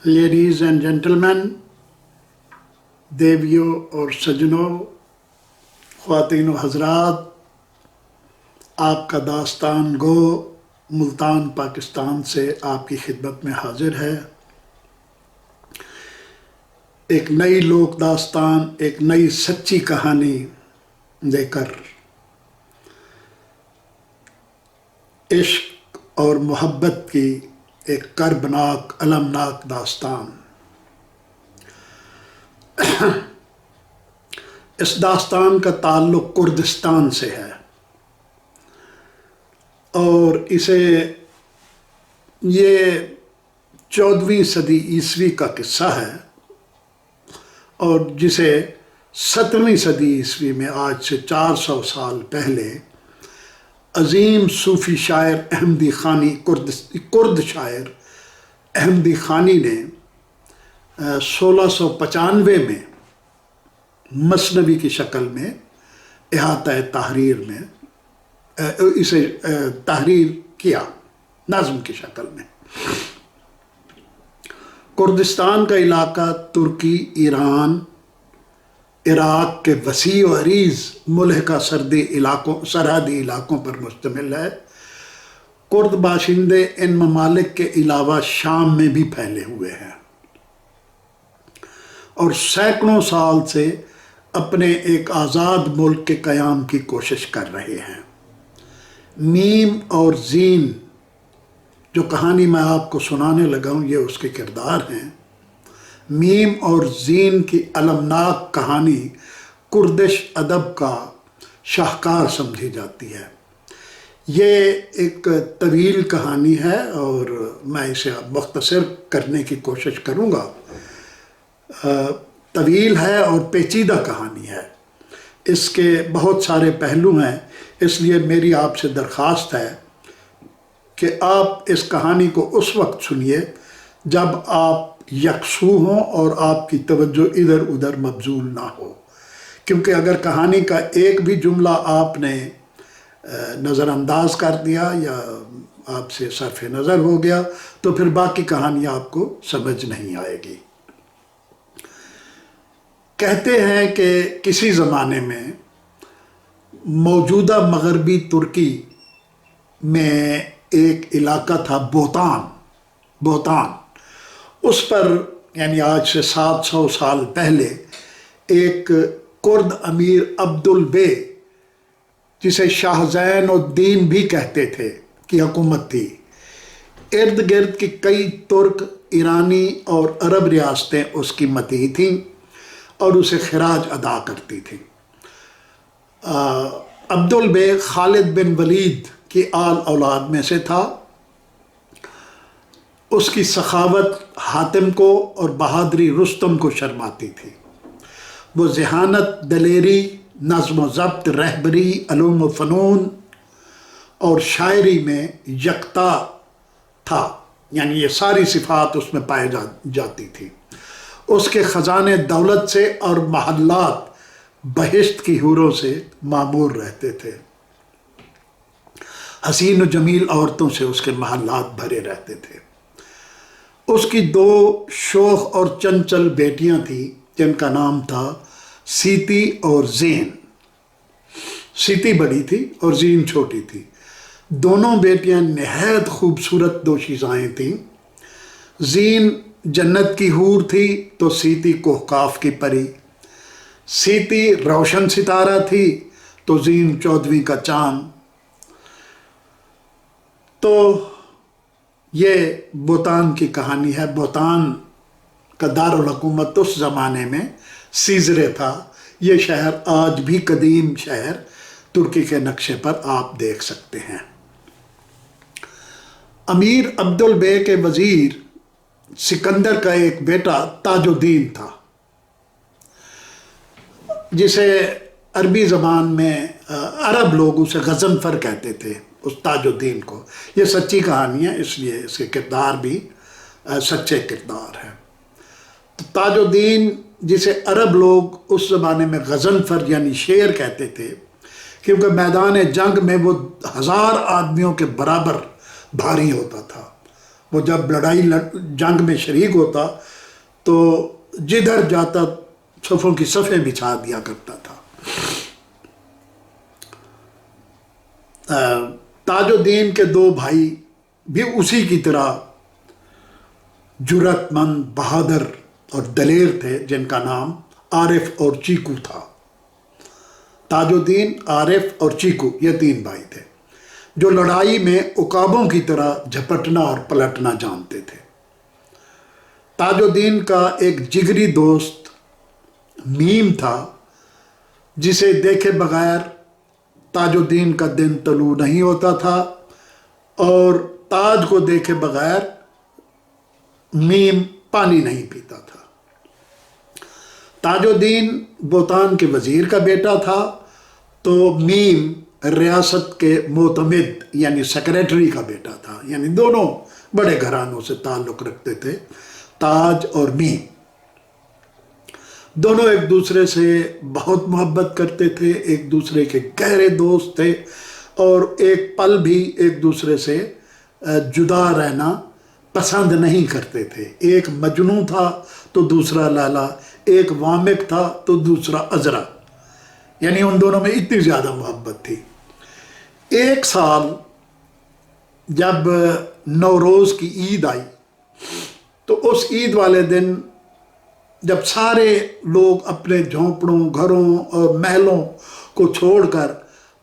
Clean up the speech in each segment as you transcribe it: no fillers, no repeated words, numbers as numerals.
Ladies and gentleman, دیویوں اور سجنوں، خواتین و حضرات، آپ کا داستان گو ملتان پاکستان سے آپ کی خدمت میں حاضر ہے۔ ایک نئی لوک داستان، ایک نئی سچی کہانی لے کر عشق اور محبت کی ایک کربناک المناک داستان۔ اس داستان کا تعلق کردستان سے ہے اور یہ 14ویں صدی عیسوی کا قصہ ہے اور جسے 17ویں صدی عیسوی میں آج سے 400 سال پہلے عظیم صوفی شاعر احمدی خانی کرد شاعر احمدی خانی نے 1695 میں مثنوی کی شکل میں احاطہ تحریر میں اسے تحریر کیا، نظم کی شکل میں۔ کردستان کا علاقہ ترکی، ایران، عراق کے وسیع و عریض ملحقہ سرحدی علاقوں پر مشتمل ہے۔ کرد باشندے ان ممالک کے علاوہ شام میں بھی پھیلے ہوئے ہیں اور سینکڑوں سال سے اپنے ایک آزاد ملک کے قیام کی کوشش کر رہے ہیں۔ میم اور زین جو کہانی میں آپ کو سنانے لگا ہوں، یہ اس کے کردار ہیں۔ میم اور زین کی المناک کہانی کردش ادب کا شاہکار سمجھی جاتی ہے۔ یہ ایک طویل کہانی ہے اور میں اسے مختصر کرنے کی کوشش کروں گا۔ طویل ہے اور پیچیدہ کہانی ہے، اس کے بہت سارے پہلو ہیں، اس لیے میری آپ سے درخواست ہے کہ آپ اس کہانی کو اس وقت سنیے جب آپ یکسو ہوں اور آپ کی توجہ ادھر ادھر مبذول نہ ہو، کیونکہ اگر کہانی کا ایک بھی جملہ آپ نے نظر انداز کر دیا یا آپ سے صرف نظر ہو گیا تو پھر باقی کہانی آپ کو سمجھ نہیں آئے گی۔ کہتے ہیں کہ کسی زمانے میں موجودہ مغربی ترکی میں ایک علاقہ تھا بوتان، اس پر یعنی آج سے 700 سال پہلے ایک کرد امیر عبدالبے، جسے شاہ زین الدین بھی کہتے تھے، کی حکومت تھی۔ ارد گرد کی کئی ترک، ایرانی اور عرب ریاستیں اس کی مطیع تھیں اور اسے خراج ادا کرتی تھیں۔ عبدالبے خالد بن ولید کی آل اولاد میں سے تھا۔ اس کی سخاوت حاتم کو اور بہادری رستم کو شرماتی تھی۔ وہ ذہانت، دلیری، نظم و ضبط، رہبری، علوم و فنون اور شاعری میں یکتا تھا، یعنی یہ ساری صفات اس میں پائے جاتی تھی۔ اس کے خزانے دولت سے اور محلات بہشت کی حوروں سے معمور رہتے تھے۔ حسین و جمیل عورتوں سے اس کے محلات بھرے رہتے تھے۔ اس کی 2 شوخ اور چنچل بیٹیاں تھیں جن کا نام تھا سیتی اور زین۔ سیتی بڑی تھی اور زین چھوٹی تھی۔ دونوں بیٹیاں نہایت خوبصورت دوشیزائیں تھیں۔ زین جنت کی حور تھی تو سیتی کوہکاف کی پری۔ سیتی روشن ستارہ تھی تو زین 14ویں کا چاند۔ تو یہ بوتان کی کہانی ہے۔ بوتان کا دارالحکومت اس زمانے میں سیزرے تھا۔ یہ شہر آج بھی قدیم شہر ترکی کے نقشے پر آپ دیکھ سکتے ہیں۔ امیر عبدالبے کے وزیر سکندر کا ایک بیٹا تاج الدین تھا، جسے عربی زبان میں عرب لوگ اسے غضنفر کہتے تھے، اس تاج الدین کو۔ یہ سچی کہانی ہے، اس لیے اس کے کردار بھی سچے کردار ہیں۔ تو تاج الدین، جسے عرب لوگ اس زمانے میں غضنفر یعنی شیر کہتے تھے، کیونکہ میدان جنگ میں وہ 1000 آدمیوں کے برابر بھاری ہوتا تھا وہ جب جنگ میں شریک ہوتا تو جدھر جاتا صفوں کی صفیں بچھا دیا کرتا تھا۔ تاج الدین کے دو بھائی بھی اسی کی طرح جرات مند، بہادر اور دلیر تھے، جن کا نام عارف اور چیکو تھا۔ تاج الدین، عارف اور چیکو یہ تین بھائی تھے جو لڑائی میں عقابوں کی طرح جھپٹنا اور پلٹنا جانتے تھے۔ تاج الدین کا ایک جگری دوست میم تھا، جسے دیکھے بغیر تاج الدین کا دن طلوع نہیں ہوتا تھا، اور تاج کو دیکھے بغیر میم پانی نہیں پیتا تھا۔ تاج الدین بوتان کے وزیر کا بیٹا تھا، تو میم ریاست کے معتمد یعنی سیکریٹری کا بیٹا تھا، یعنی دونوں بڑے گھرانوں سے تعلق رکھتے تھے، تاج اور میم۔ دونوں ایک دوسرے سے بہت محبت کرتے تھے، ایک دوسرے کے گہرے دوست تھے، اور ایک پل بھی ایک دوسرے سے جدا رہنا پسند نہیں کرتے تھے۔ ایک مجنوں تھا تو دوسرا لیلا، ایک وامق تھا تو دوسرا عذرا، یعنی ان دونوں میں اتنی زیادہ محبت تھی۔ ایک سال جب نوروز کی عید آئی تو اس عید والے دن جب سارے لوگ اپنے جھونپڑوں، گھروں اور محلوں کو چھوڑ کر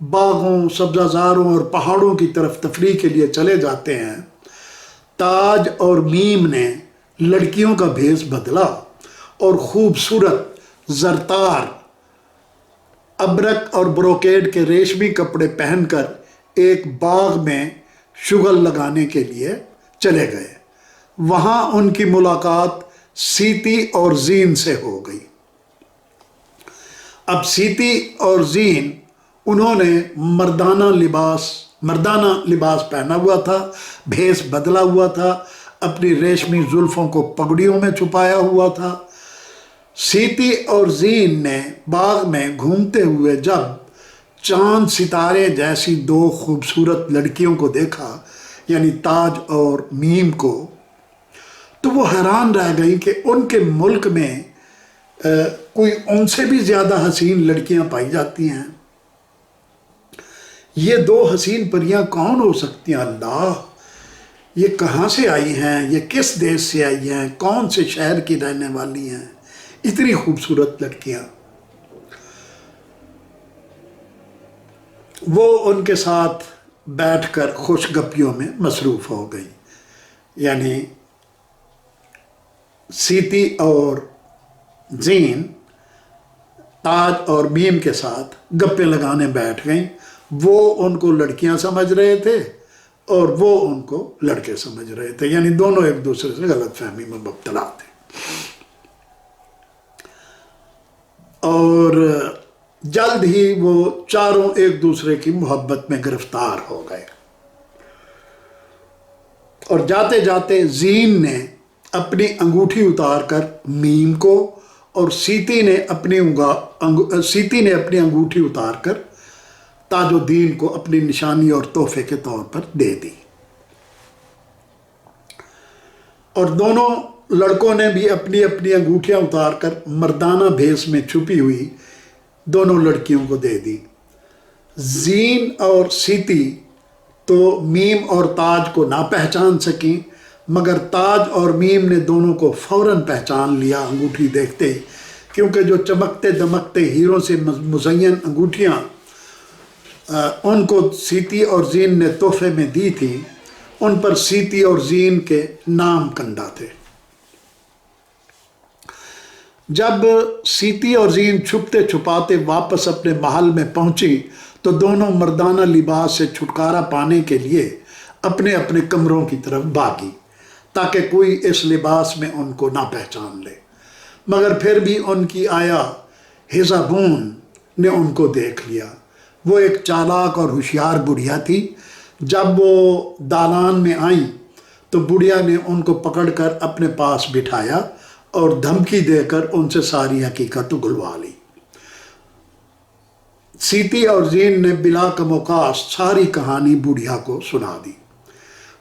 باغوں، سبزہ زاروں اور پہاڑوں کی طرف تفریح کے لیے چلے جاتے ہیں، تاج اور میم نے لڑکیوں کا بھیس بدلا اور خوبصورت زرتار ابرک اور بروکیڈ کے ریشمی کپڑے پہن کر ایک باغ میں شغل لگانے کے لیے چلے گئے۔ وہاں ان کی ملاقات سیتی اور زین سے ہو گئی۔ اب سیتی اور زین، انہوں نے مردانہ لباس پہنا ہوا تھا، بھیس بدلا ہوا تھا، اپنی ریشمی زلفوں کو پگڑیوں میں چھپایا ہوا تھا۔ سیتی اور زین نے باغ میں گھومتے ہوئے جب چاند ستارے جیسی دو خوبصورت لڑکیوں کو دیکھا، یعنی تاج اور میم کو، تو وہ حیران رہ گئی کہ ان کے ملک میں کوئی ان سے بھی زیادہ حسین لڑکیاں پائی جاتی ہیں۔ یہ دو حسین پریاں کون ہو سکتی ہیں؟ اللہ، یہ کہاں سے آئی ہیں؟ یہ کس دیش سے آئی ہیں؟ کون سے شہر کی رہنے والی ہیں؟ اتنی خوبصورت لڑکیاں۔ وہ ان کے ساتھ بیٹھ کر خوش گپیوں میں مصروف ہو گئی، یعنی سیتی اور زین تاج اور میم کے ساتھ گپیں لگانے بیٹھ گئیں۔ وہ ان کو لڑکیاں سمجھ رہے تھے اور وہ ان کو لڑکے سمجھ رہے تھے، یعنی دونوں ایک دوسرے سے غلط فہمی میں مبتلا تھے۔ اور جلد ہی وہ چاروں ایک دوسرے کی محبت میں گرفتار ہو گئے، اور جاتے جاتے زین نے اپنی انگوٹھی اتار کر میم کو، اور سیتی نے اپنی انگوٹھی اتار کر تاج الدین کو اپنی نشانی اور تحفے کے طور پر دے دی۔ اور دونوں لڑکوں نے بھی اپنی اپنی انگوٹھیاں اتار کر مردانہ بھیس میں چھپی ہوئی دونوں لڑکیوں کو دے دی۔ زین اور سیتی تو میم اور تاج کو نہ پہچان سکیں، مگر تاج اور میم نے دونوں کو فوراً پہچان لیا انگوٹھی دیکھتے ہی، کیونکہ جو چمکتے دمکتے ہیروں سے مزین انگوٹھیاں ان کو سیتی اور زین نے تحفے میں دی تھی، ان پر سیتی اور زین کے نام کندہ تھے۔ جب سیتی اور زین چھپتے چھپاتے واپس اپنے محل میں پہنچی تو دونوں مردانہ لباس سے چھٹکارا پانے کے لیے اپنے اپنے کمروں کی طرف بھاگی، تاکہ کوئی اس لباس میں ان کو نہ پہچان لے۔ مگر پھر بھی ان کی آیا ہیزابون نے ان کو دیکھ لیا۔ وہ ایک چالاک اور ہوشیار بڑھیا تھی۔ جب وہ دالان میں آئیں تو بڑھیا نے ان کو پکڑ کر اپنے پاس بٹھایا اور دھمکی دے کر ان سے ساری حقیقت اگلوا لی۔ سیتی اور زین نے بلا کم اوقات ساری کہانی بڑھیا کو سنا دی۔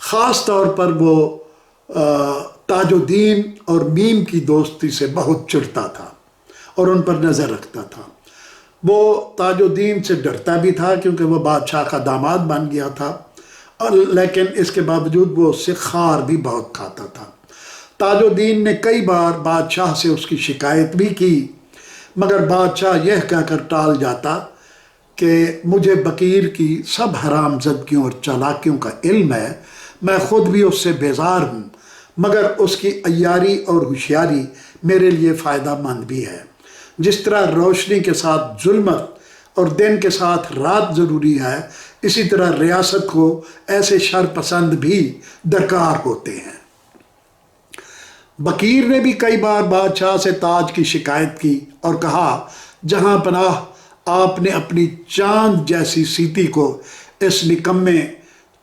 خاص طور پر وہ تاج الدین اور میم کی دوستی سے بہت چڑھتا تھا اور ان پر نظر رکھتا تھا۔ وہ تاج الدین سے ڈرتا بھی تھا کیونکہ وہ بادشاہ کا داماد بن گیا تھا، لیکن اس کے باوجود وہ اس سے خار بھی بہت کھاتا تھا۔ تاج الدین نے کئی بار بادشاہ سے اس کی شکایت بھی کی، مگر بادشاہ یہ کہہ کر ٹال جاتا کہ مجھے بکیر کی سب حرام زدگیوں اور چالاکیوں کا علم ہے، میں خود بھی اس سے بیزار ہوں، مگر اس کی عیاری اور ہوشیاری میرے لیے فائدہ مند بھی ہے۔ جس طرح روشنی کے ساتھ ظلمت اور دن کے ساتھ رات ضروری ہے، اسی طرح ریاست کو ایسے شر پسند بھی درکار ہوتے ہیں۔ بکیر نے بھی کئی بار بادشاہ سے تاج کی شکایت کی اور کہا، جہاں پناہ آپ نے اپنی چاند جیسی سیتی کو اس نکمے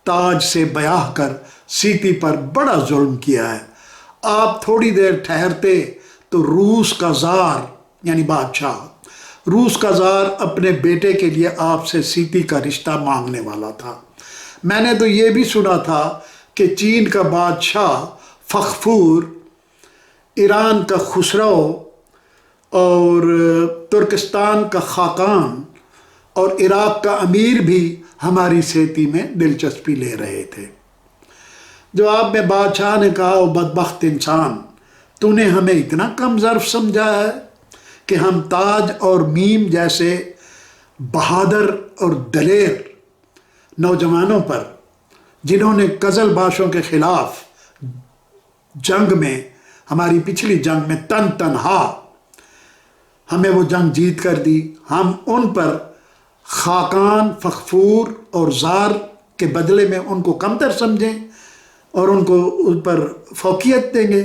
تاج سے بیاہ کر سیتی پر بڑا ظلم کیا ہے۔ آپ تھوڑی دیر ٹھہرتے تو روس کا زار یعنی بادشاہ، روس کا زار اپنے بیٹے کے لیے آپ سے سیتی کا رشتہ مانگنے والا تھا۔ میں نے تو یہ بھی سنا تھا کہ چین کا بادشاہ فغفور، ایران کا خسرو اور ترکستان کا خاقان اور عراق کا امیر بھی ہماری سیتی میں دلچسپی لے رہے تھے۔ جواب میں بادشاہ نے کہا، او بدبخت انسان، تو نے ہمیں اتنا کم ظرف سمجھا ہے کہ ہم تاج اور میم جیسے بہادر اور دلیر نوجوانوں پر، جنہوں نے قزل باشوں کے خلاف جنگ میں، ہماری پچھلی جنگ میں تنہا ہمیں وہ جنگ جیت کر دی، ہم ان پر خاقان، فغفور اور زار کے بدلے میں ان کو کمتر سمجھیں اور ان کو ان پر فوقیت دیں گے؟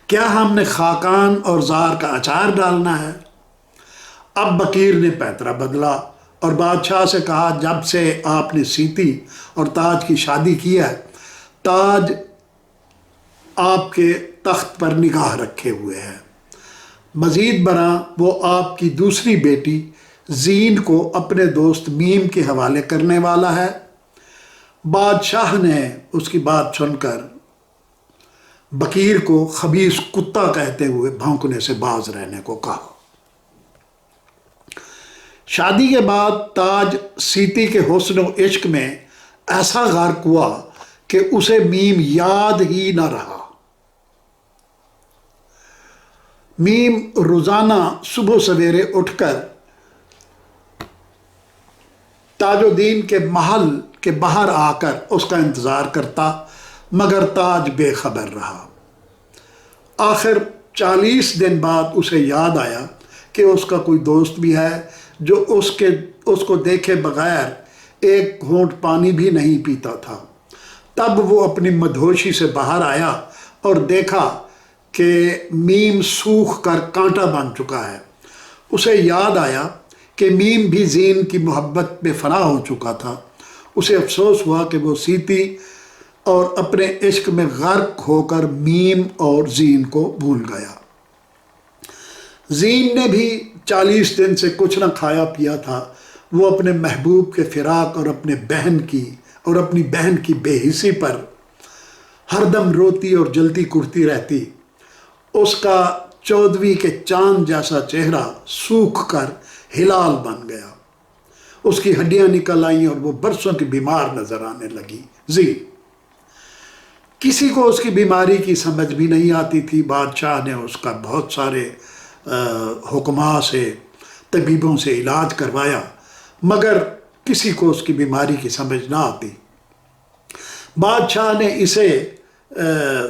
کیا ہم نے خاقان اور زار کا اچار ڈالنا ہے؟ اب بکیر نے پیترا بدلا اور بادشاہ سے کہا، جب سے آپ نے سیتی اور تاج کی شادی کی ہے، تاج آپ کے تخت پر نگاہ رکھے ہوئے ہے۔ مزید برآں وہ آپ کی دوسری بیٹی زین کو اپنے دوست میم کے حوالے کرنے والا ہے۔ بادشاہ نے اس کی بات سن کر بکیر کو خبیث کتا کہتے ہوئے بھونکنے سے باز رہنے کو کہا۔ شادی کے بعد تاج سیتی کے حسن و عشق میں ایسا غرق ہوا کہ اسے میم یاد ہی نہ رہا۔ میم روزانہ صبح سویرے اٹھ کر تاج الدین کے محل کے باہر آ کر اس کا انتظار کرتا، مگر تاج بے خبر رہا۔ آخر 40 دن بعد اسے یاد آیا کہ اس کا کوئی دوست بھی ہے جو اس کو دیکھے بغیر ایک گھونٹ پانی بھی نہیں پیتا تھا۔ تب وہ اپنی مدہوشی سے باہر آیا اور دیکھا کہ میم سوکھ کر کانٹا بن چکا ہے۔ اسے یاد آیا کہ میم بھی زین کی محبت میں فنا ہو چکا تھا۔ اسے افسوس ہوا کہ وہ سیتی اور اپنے عشق میں غرق ہو کر میم اور زین کو بھول گیا۔ زین نے بھی 40 دن سے کچھ نہ کھایا پیا تھا۔ وہ اپنے محبوب کے فراق اور اپنی بہن کی بے حسی پر ہر دم روتی اور جلتی کرتی رہتی۔ اس کا 14ویں کے چاند جیسا چہرہ سوکھ کر ہلال بن گیا، اس کی ہڈیاں نکل آئیں اور وہ برسوں کی بیمار نظر آنے لگی۔ کسی کو اس کی بیماری کی سمجھ بھی نہیں آتی تھی۔ بادشاہ نے اس کا بہت سارے حکماء سے، طبیبوں سے علاج کروایا، مگر کسی کو اس کی بیماری کی سمجھ نہ آتی۔ بادشاہ نے اسے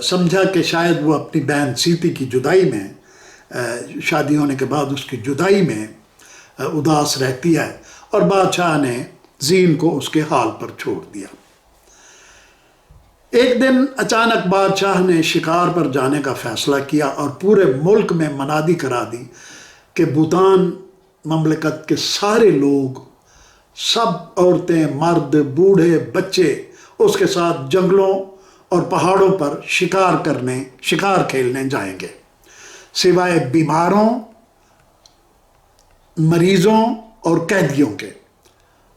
سمجھا کہ شاید وہ اپنی بہن سیتی کی جدائی میں، شادی ہونے کے بعد اس کی جدائی میں اداس رہتی ہے، اور بادشاہ نے زین کو اس کے حال پر چھوڑ دیا۔ ایک دن اچانک بادشاہ نے شکار پر جانے کا فیصلہ کیا اور پورے ملک میں منادی کرا دی کہ بھوتان مملکت کے سارے لوگ، سب عورتیں، مرد، بوڑھے، بچے اس کے ساتھ جنگلوں اور پہاڑوں پر شکار کھیلنے جائیں گے، سوائے بیماروں، مریضوں اور قیدیوں کے۔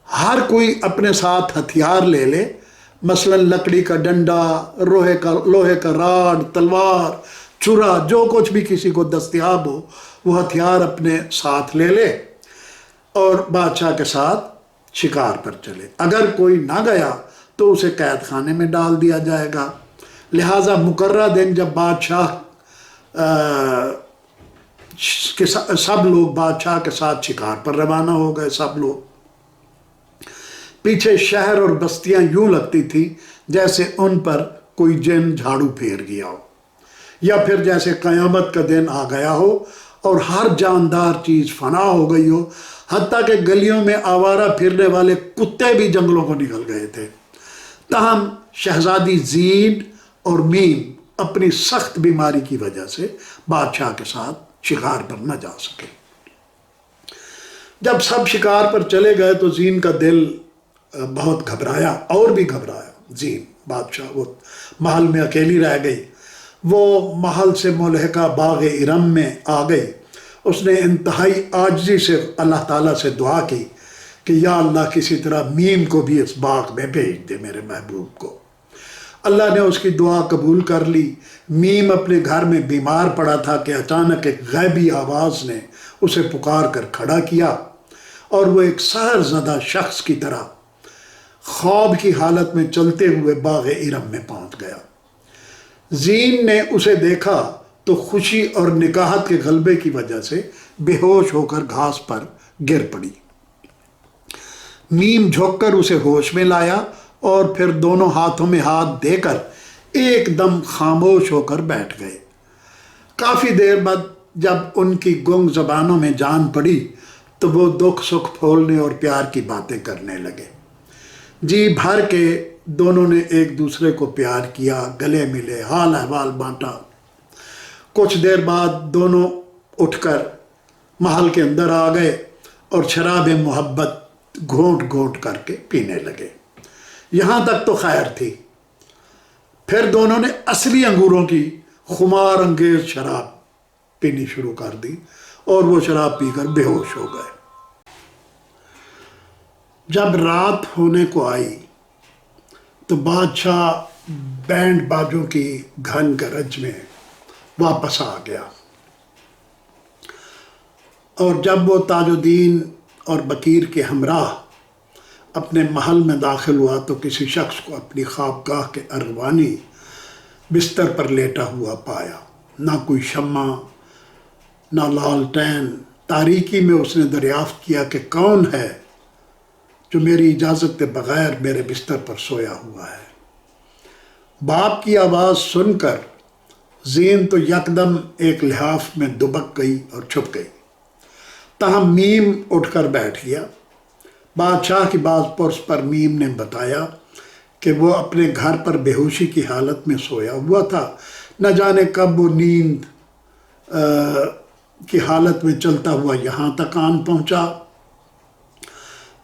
ہر کوئی اپنے ساتھ ہتھیار لے لے، مثلا لکڑی کا ڈنڈا، لوہے کا راڈ، تلوار، چھرا، جو کچھ بھی کسی کو دستیاب ہو وہ ہتھیار اپنے ساتھ لے لے اور بادشاہ کے ساتھ شکار پر چلے۔ اگر کوئی نہ گیا تو اسے قید خانے میں ڈال دیا جائے گا۔ لہٰذا مقررہ دن جب بادشاہ سب لوگ بادشاہ کے ساتھ شکار پر روانہ ہو گئے۔ سب لوگ پیچھے شہر اور بستیاں یوں لگتی تھی جیسے ان پر کوئی جن جھاڑو پھیر گیا ہو، یا پھر جیسے قیامت کا دن آ گیا ہو اور ہر جاندار چیز فنا ہو گئی ہو، حتیٰ کہ گلیوں میں آوارہ پھرنے والے کتے بھی جنگلوں کو نکل گئے تھے۔ تاہم شہزادی زین اور میم اپنی سخت بیماری کی وجہ سے بادشاہ کے ساتھ شکار پر نہ جا سکے۔ جب سب شکار پر چلے گئے تو زین کا دل بہت گھبرایا، اور بھی گھبرایا۔ زین بادشاہ وہ محل میں اکیلی رہ گئی۔ وہ محل سے ملحقہ باغ ارم میں آ گئی۔ اس نے انتہائی عاجزی سے اللہ تعالیٰ سے دعا کی کہ یا اللہ کسی طرح میم کو بھی اس باغ میں بھیج دے، میرے محبوب کو۔ اللہ نے اس کی دعا قبول کر لی۔ میم اپنے گھر میں بیمار پڑا تھا کہ اچانک ایک غیبی آواز نے اسے پکار کر کھڑا کیا اور وہ ایک سحر زدہ شخص کی طرح خواب کی حالت میں چلتے ہوئے باغ ارم میں پہنچ گیا۔ زین نے اسے دیکھا تو خوشی اور نکاحت کے غلبے کی وجہ سے بے ہوش ہو کر گھاس پر گر پڑی۔ میم جھک کر اسے ہوش میں لایا اور پھر دونوں ہاتھوں میں ہاتھ دے کر ایک دم خاموش ہو کر بیٹھ گئے۔ کافی دیر بعد جب ان کی گنگ زبانوں میں جان پڑی تو وہ دکھ سکھ پھولنے اور پیار کی باتیں کرنے لگے۔ جی بھر کے دونوں نے ایک دوسرے کو پیار کیا، گلے ملے، حال احوال بانٹا۔ کچھ دیر بعد دونوں اٹھ کر محل کے اندر آ گئے اور شراب محبت گھونٹ گھونٹ کر کے پینے لگے۔ یہاں تک تو خیر تھی۔ پھر دونوں نے اصلی انگوروں کی خمار انگیز شراب پینی شروع کر دی اور وہ شراب پی کر بے ہوش ہو گئے۔ جب رات ہونے کو آئی تو بادشاہ بینڈ باجوں کی گھن گرج میں واپس آ گیا، اور جب وہ تاج الدین اور بکیر کے ہمراہ اپنے محل میں داخل ہوا تو کسی شخص کو اپنی خوابگاہ کے ارغوانی بستر پر لیٹا ہوا پایا۔ نہ کوئی شمع، نہ لالٹین۔ تاریکی میں اس نے دریافت کیا کہ کون ہے جو میری اجازت کے بغیر میرے بستر پر سویا ہوا ہے۔ باپ کی آواز سن کر زین تو یکدم ایک لحاف میں دبک گئی اور چھپ گئی۔ تاہم میم اٹھ کر بیٹھ گیا۔ بادشاہ کی باز پرس پر میم نے بتایا کہ وہ اپنے گھر پر بے ہوشی کی حالت میں سویا ہوا تھا۔ نہ جانے کب وہ نیند کی حالت میں چلتا ہوا یہاں تک آن پہنچا۔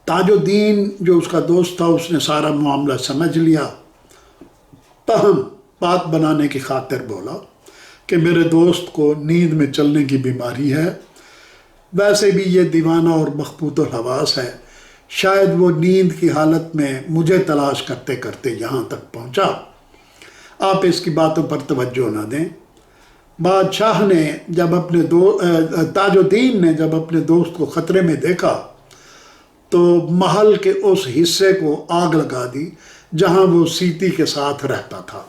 تاج الدین جو اس کا دوست تھا اس نے سارا معاملہ سمجھ لیا، تاہم بات بنانے کی خاطر بولا کہ میرے دوست کو نیند میں چلنے کی بیماری ہے، ویسے بھی یہ دیوانہ اور مخبوط الحواس ہے، شاید وہ نیند کی حالت میں مجھے تلاش کرتے کرتے یہاں تک پہنچا، آپ اس کی باتوں پر توجہ نہ دیں۔ بادشاہ نے جب تاج الدین نے جب اپنے دوست کو خطرے میں دیکھا تو محل کے اس حصے کو آگ لگا دی جہاں وہ سیتی کے ساتھ رہتا تھا۔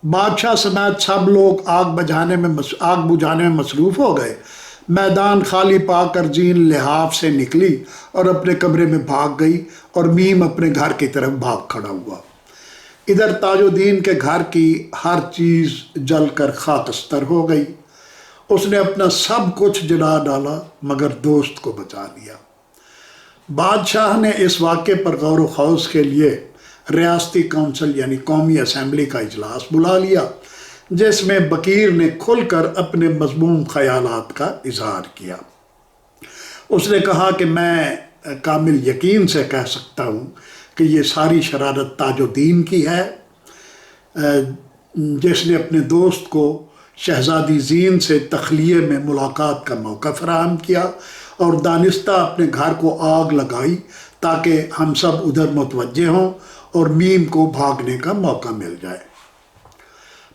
بادشاہ سمیت سب لوگ آگ بجھانے میں مصروف ہو گئے۔ میدان خالی پا کر زین لحاف سے نکلی اور اپنے کمرے میں بھاگ گئی اور میم اپنے گھر کی طرف بھاگ کھڑا ہوا۔ ادھر تاج الدین کے گھر کی ہر چیز جل کر خاکستر ہو گئی۔ اس نے اپنا سب کچھ جلا ڈالا مگر دوست کو بچا لیا۔ بادشاہ نے اس واقعے پر غور و خوض کے لیے ریاستی کونسل یعنی قومی اسمبلی کا اجلاس بلا لیا، جس میں بکیر نے کھل کر اپنے مذموم خیالات کا اظہار کیا۔ اس نے کہا کہ میں کامل یقین سے کہہ سکتا ہوں کہ یہ ساری شرارت تاج الدین کی ہے، جس نے اپنے دوست کو شہزادی زین سے تخلیے میں ملاقات کا موقع فراہم کیا اور دانستہ اپنے گھر کو آگ لگائی تاکہ ہم سب ادھر متوجہ ہوں اور میم کو بھاگنے کا موقع مل جائے۔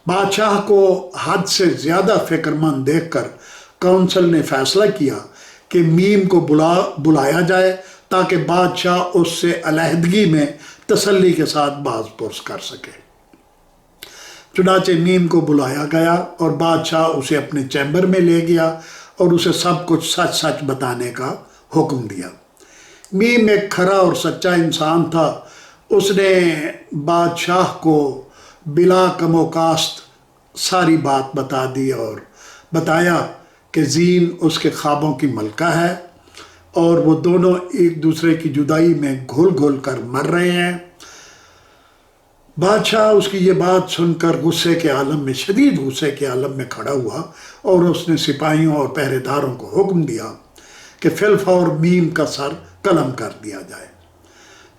بادشاہ کو حد سے زیادہ فکر مند دیکھ کر کونسل نے فیصلہ کیا کہ میم کو بلایا جائے تاکہ بادشاہ اس سے علیحدگی میں تسلی کے ساتھ باز پرس کر سکے۔ چنانچہ میم کو بلایا گیا اور بادشاہ اسے اپنے چیمبر میں لے گیا اور اسے سب کچھ سچ سچ بتانے کا حکم دیا۔ میم ایک کھرا اور سچا انسان تھا۔ اس نے بادشاہ کو بلا کم و کاست ساری بات بتا دی اور بتایا کہ زین اس کے خوابوں کی ملکہ ہے اور وہ دونوں ایک دوسرے کی جدائی میں گھل گھل کر مر رہے ہیں۔ بادشاہ اس کی یہ بات سن کر غصے کے عالم میں، شدید غصے کے عالم میں کھڑا ہوا اور اس نے سپاہیوں اور پہرے داروں کو حکم دیا کہ فی الفور میم کا سر قلم کر دیا جائے۔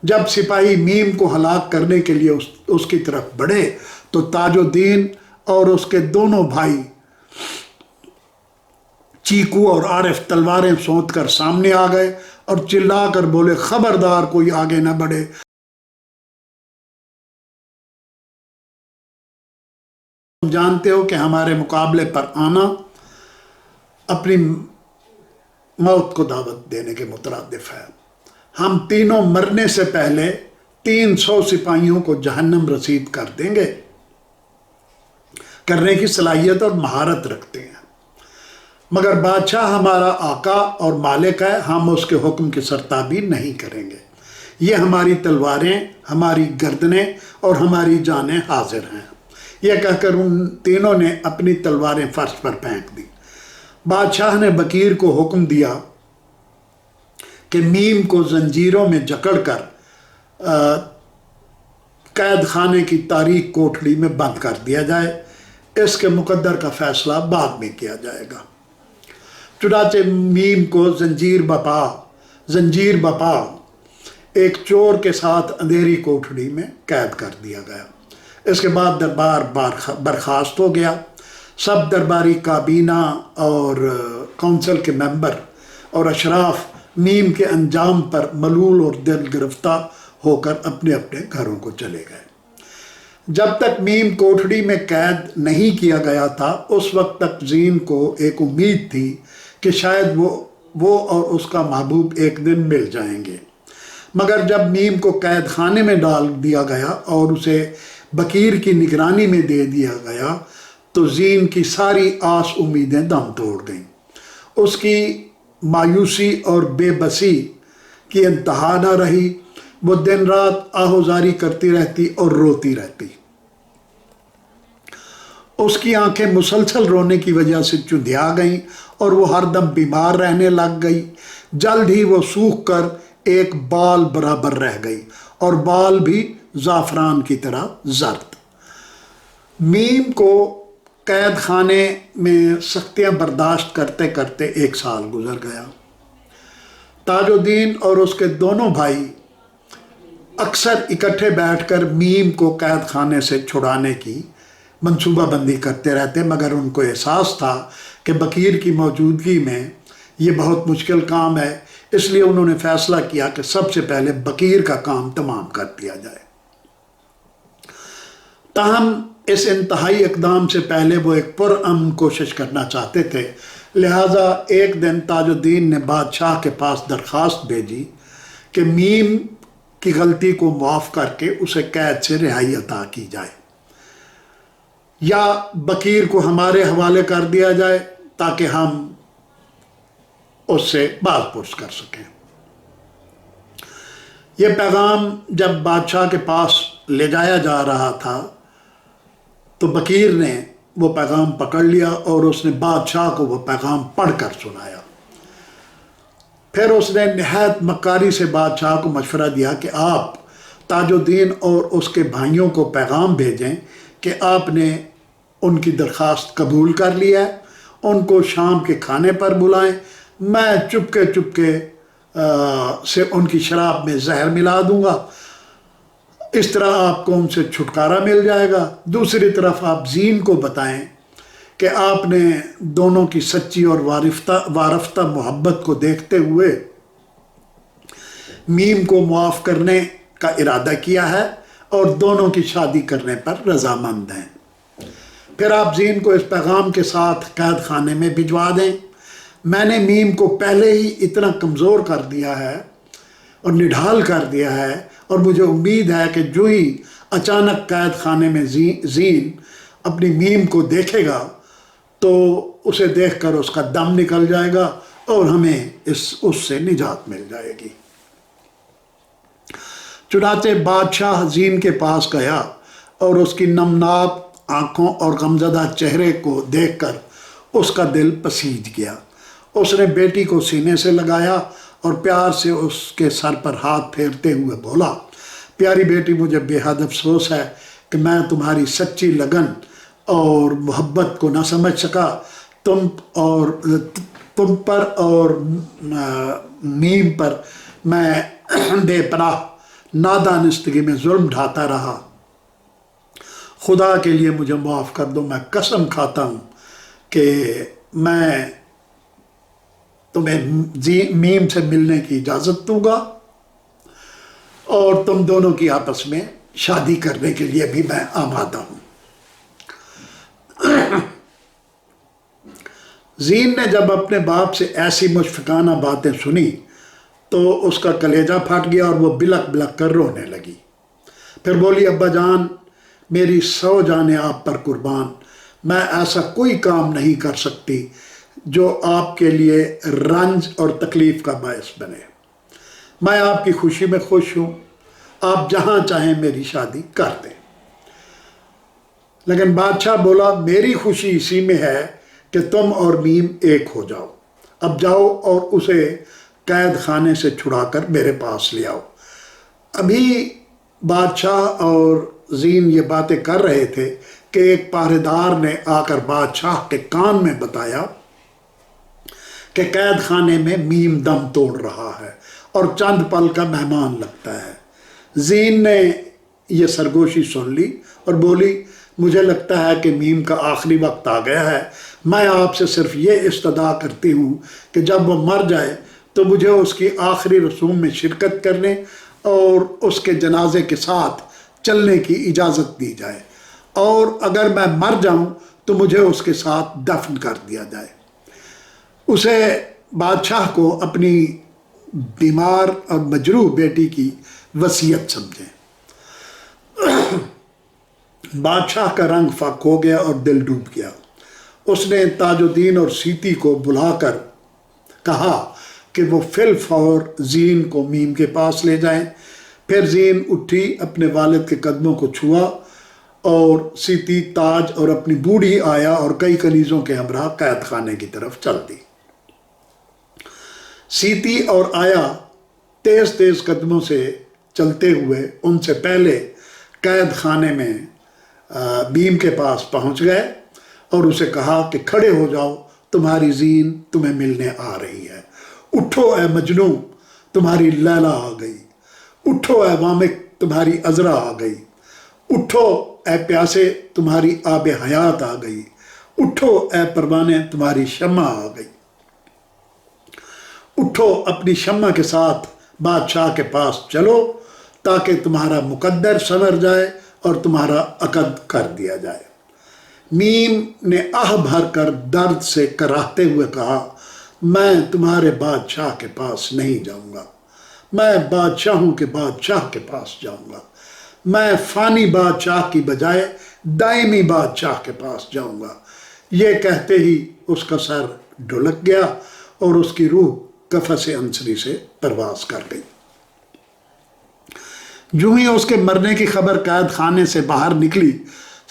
جب سپاہی میم کو ہلاک کرنے کے لیے اس کی طرف بڑھے تو تاج الدین اور اس کے دونوں بھائی چیکو اور عارف تلواریں سونت کر سامنے آ گئے اور چلا کر بولے، خبردار کوئی آگے نہ بڑھے۔ تم جانتے ہو کہ ہمارے مقابلے پر آنا اپنی موت کو دعوت دینے کے مترادف ہے۔ ہم تینوں مرنے سے پہلے 300 سپاہیوں کو جہنم رسید کر دیں گے۔ کرنے کی صلاحیت اور مہارت رکھتے ہیں، مگر بادشاہ ہمارا آقا اور مالک ہے، ہم اس کے حکم کی سرتابی نہیں کریں گے۔ یہ ہماری تلواریں، ہماری گردنیں اور ہماری جانیں حاضر ہیں۔ یہ کہہ کر ان تینوں نے اپنی تلواریں فرش پر پھینک دی۔ بادشاہ نے بکیر کو حکم دیا کہ میم کو زنجیروں میں جکڑ کر قید خانے کی تاریک کوٹڑی میں بند کر دیا جائے، اس کے مقدر کا فیصلہ بعد میں کیا جائے گا۔ چنانچہ میم کو زنجیر بپا ایک چور کے ساتھ اندھیری کوٹڑی میں قید کر دیا گیا۔ اس کے بعد دربار برخاست ہو گیا۔ سب درباری کابینہ اور کونسل کے ممبر اور اشراف میم کے انجام پر ملول اور دل گرفتہ ہو کر اپنے اپنے گھروں کو چلے گئے۔ جب تک میم کوٹڑی میں قید نہیں کیا گیا تھا اس وقت تک زین کو ایک امید تھی کہ شاید وہ اور اس کا محبوب ایک دن مل جائیں گے، مگر جب میم کو قید خانے میں ڈال دیا گیا اور اسے بکیر کی نگرانی میں دے دیا گیا تو زین کی ساری آس امیدیں دم توڑ گئیں۔ اس کی مایوسی اور بے بسی کی انتہا نہ رہی۔ وہ دن رات آہوزاری کرتی رہتی اور روتی رہتی۔ اس کی آنکھیں مسلسل رونے کی وجہ سے چندھیا گئیں اور وہ ہر دم بیمار رہنے لگ گئی۔ جلد ہی وہ سوکھ کر ایک بال برابر رہ گئی اور بال بھی زعفران کی طرح زرد۔ میم کو قید خانے میں سختیاں برداشت کرتے کرتے 1 سال گزر گیا۔ تاج الدین اور اس کے دونوں بھائی اکثر اکٹھے بیٹھ کر میم کو قید خانے سے چھڑانے کی منصوبہ بندی کرتے رہتے، مگر ان کو احساس تھا کہ بکیر کی موجودگی میں یہ بہت مشکل کام ہے، اس لیے انہوں نے فیصلہ کیا کہ سب سے پہلے بکیر کا کام تمام کر دیا جائے۔ تاہم اس انتہائی اقدام سے پہلے وہ ایک پرامن کوشش کرنا چاہتے تھے، لہٰذا ایک دن تاج الدین نے بادشاہ کے پاس درخواست بھیجی کہ میم کی غلطی کو معاف کر کے اسے قید سے رہائی عطا کی جائے یا بکیر کو ہمارے حوالے کر دیا جائے تاکہ ہم اس سے باز پرس کر سکیں۔ یہ پیغام جب بادشاہ کے پاس لے جایا جا رہا تھا تو بکیر نے وہ پیغام پکڑ لیا اور اس نے بادشاہ کو وہ پیغام پڑھ کر سنایا۔ پھر اس نے نہایت مکاری سے بادشاہ کو مشورہ دیا کہ آپ تاج الدین اور اس کے بھائیوں کو پیغام بھیجیں کہ آپ نے ان کی درخواست قبول کر لیا ہے، ان کو شام کے کھانے پر بلائیں، میں چپکے سے ان کی شراب میں زہر ملا دوں گا، اس طرح آپ کو ان سے چھٹکارا مل جائے گا۔ دوسری طرف آپ زین کو بتائیں کہ آپ نے دونوں کی سچی اور وارفتہ محبت کو دیکھتے ہوئے میم کو معاف کرنے کا ارادہ کیا ہے اور دونوں کی شادی کرنے پر رضامند ہیں۔ پھر آپ زین کو اس پیغام کے ساتھ قید خانے میں بھجوا دیں، میں نے میم کو پہلے ہی اتنا کمزور کر دیا ہے اور نڈھال کر دیا ہے، اور مجھے امید ہے کہ جو ہی اچانک قید خانے میں زین اپنی میم کو دیکھے گا تو اسے دیکھ کر اس کا دم نکل جائے گا اور ہمیں اس سے نجات مل جائے گی۔ چنانچہ بادشاہ زین کے پاس گیا اور اس کی نمناک آنکھوں اور غمزدہ چہرے کو دیکھ کر اس کا دل پسیج گیا۔ اس نے بیٹی کو سینے سے لگایا اور پیار سے اس کے سر پر ہاتھ پھیرتے ہوئے بولا، پیاری بیٹی، مجھے بے حد افسوس ہے کہ میں تمہاری سچی لگن اور محبت کو نہ سمجھ سکا۔ تم پر اور میم پر میں بے پناہ نادانستگی میں ظلم ڈھاتا رہا۔ خدا کے لیے مجھے معاف کر دو، میں قسم کھاتا ہوں کہ میں تمہیں میم سے ملنے کی اجازت دوں گا اور تم دونوں کی آپس میں شادی کرنے کے لیے بھی میں آمادہ ہوں۔ زین نے جب اپنے باپ سے ایسی مشفقانہ باتیں سنی تو اس کا کلیجہ پھٹ گیا اور وہ بلک بلک کر رونے لگی۔ پھر بولی، ابا جان، میری 100 جانیں آپ پر قربان، میں ایسا کوئی کام نہیں کر سکتی جو آپ کے لیے رنج اور تکلیف کا باعث بنے۔ میں آپ کی خوشی میں خوش ہوں، آپ جہاں چاہیں میری شادی کر دیں۔ لیکن بادشاہ بولا، میری خوشی اسی میں ہے کہ تم اور میم ایک ہو جاؤ۔ اب جاؤ اور اسے قید خانے سے چھڑا کر میرے پاس لے آؤ۔ ابھی بادشاہ اور زین یہ باتیں کر رہے تھے کہ ایک پہرے دار نے آ کر بادشاہ کے کان میں بتایا کہ قید خانے میں میم دم توڑ رہا ہے اور چند پل کا مہمان لگتا ہے۔ زین نے یہ سرگوشی سن لی اور بولی، مجھے لگتا ہے کہ میم کا آخری وقت آ گیا ہے۔ میں آپ سے صرف یہ استدعا کرتی ہوں کہ جب وہ مر جائے تو مجھے اس کی آخری رسوم میں شرکت کرنے اور اس کے جنازے کے ساتھ چلنے کی اجازت دی جائے، اور اگر میں مر جاؤں تو مجھے اس کے ساتھ دفن کر دیا جائے۔ اسے بادشاہ کو اپنی بیمار اور مجروح بیٹی کی وصیت سمجھیں۔ بادشاہ کا رنگ فاق ہو گیا اور دل ڈوب گیا۔ اس نے تاج الدین اور سیتی کو بلا کر کہا کہ وہ فی الفور زین کو میم کے پاس لے جائیں۔ پھر زین اٹھی، اپنے والد کے قدموں کو چھوا، اور سیتی، تاج اور اپنی بوڑھی آیا اور کئی کنیزوں کے ہمراہ قید خانے کی طرف چل دی۔ سیتی اور آیا تیز تیز قدموں سے چلتے ہوئے ان سے پہلے قید خانے میں میم کے پاس پہنچ گئے اور اسے کہا کہ کھڑے ہو جاؤ، تمہاری زین تمہیں ملنے آ رہی ہے۔ اٹھو اے مجنو، تمہاری لیلا آ گئی۔ اٹھو اے وامق، تمہاری عذرا آ گئی۔ اٹھو اے پیاسے، تمہاری آب حیات آ گئی۔ اٹھو اے پروانے، تمہاری شمع آ گئی۔ اٹھو، اپنی شمع کے ساتھ بادشاہ کے پاس چلو تاکہ تمہارا مقدر سنور جائے اور تمہارا عقد کر دیا جائے۔ میم نے آہ بھر کر درد سے کراہتے ہوئے کہا، میں تمہارے بادشاہ کے پاس نہیں جاؤں گا، میں بادشاہوں کے بادشاہ کے پاس جاؤں گا، میں فانی بادشاہ کی بجائے دائمی بادشاہ کے پاس جاؤں گا۔ یہ کہتے ہی اس کا سر ڈھلک گیا اور اس کی روح قفس انصری سے پرواز کر گئی۔ جو ہی اس کے مرنے کی خبر قید خانے سے باہر نکلی،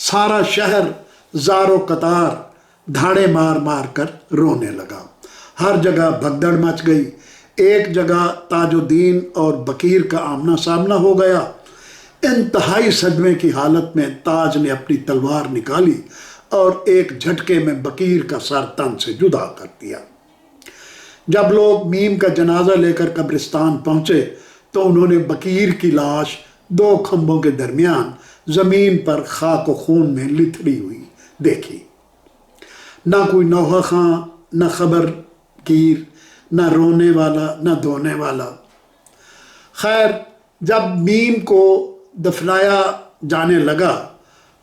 سارا شہر زار و قطار دھاڑے مار مار کر رونے لگا۔ ہر جگہ بھگدڑ مچ گئی۔ ایک جگہ تاج الدین اور بکیر کا آمنا سامنا ہو گیا۔ انتہائی صدمے کی حالت میں تاج نے اپنی تلوار نکالی اور ایک جھٹکے میں بکیر کا سر تن سے جدا کر دیا۔ جب لوگ میم کا جنازہ لے کر قبرستان پہنچے تو انہوں نے بکیر کی لاش 2 کھمبوں کے درمیان زمین پر خاک و خون میں لتھڑی ہوئی دیکھی۔ نہ کوئی نوحہ خاں، نہ خبر گیر، نہ رونے والا، نہ دھونے والا۔ خیر جب میم کو دفنایا جانے لگا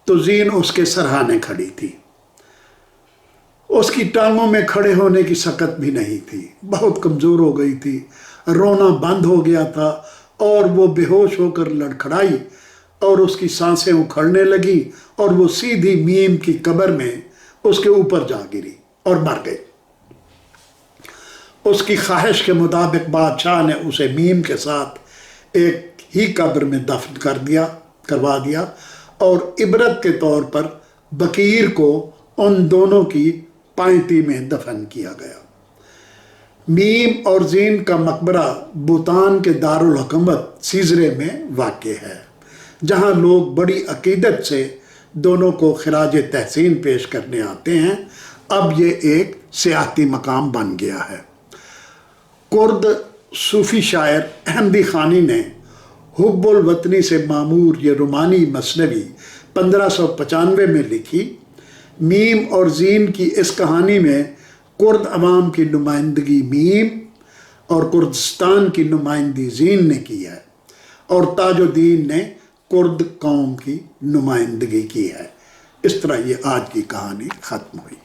تو زین اس کے سرہانے کھڑی تھی، اس کی ٹانگوں میں کھڑے ہونے کی سکت بھی نہیں تھی، بہت کمزور ہو گئی تھی، رونا بند ہو گیا تھا اور وہ بے ہوش ہو کر لڑکھڑائی اور اس کی سانسیں اکھڑنے لگی اور وہ سیدھی میم کی قبر میں اس کے اوپر جا گری اور مر گئی۔ اس کی خواہش کے مطابق بادشاہ نے اسے میم کے ساتھ ایک ہی قبر میں دفن کروا دیا اور عبرت کے طور پر بکیر کو ان دونوں کی پائنتی میں دفن کیا گیا۔ میم اور زین کا مقبرہ بھوٹان کے دارالحکومت سیزرے میں واقع ہے، جہاں لوگ بڑی عقیدت سے دونوں کو خراج تحسین پیش کرنے آتے ہیں۔ اب یہ ایک سیاحتی مقام بن گیا ہے۔ کرد صوفی شاعر احمدی خانی نے حب الوطنی سے معمور یہ رومانی مثنوی 1595 میں لکھی۔ میم اور زین کی اس کہانی میں کرد عوام کی نمائندگی میم اور کردستان کی نمائندگی زین نے کی ہے، اور تاج الدین نے کرد قوم کی نمائندگی کی ہے۔ اس طرح یہ آج کی کہانی ختم ہوئی۔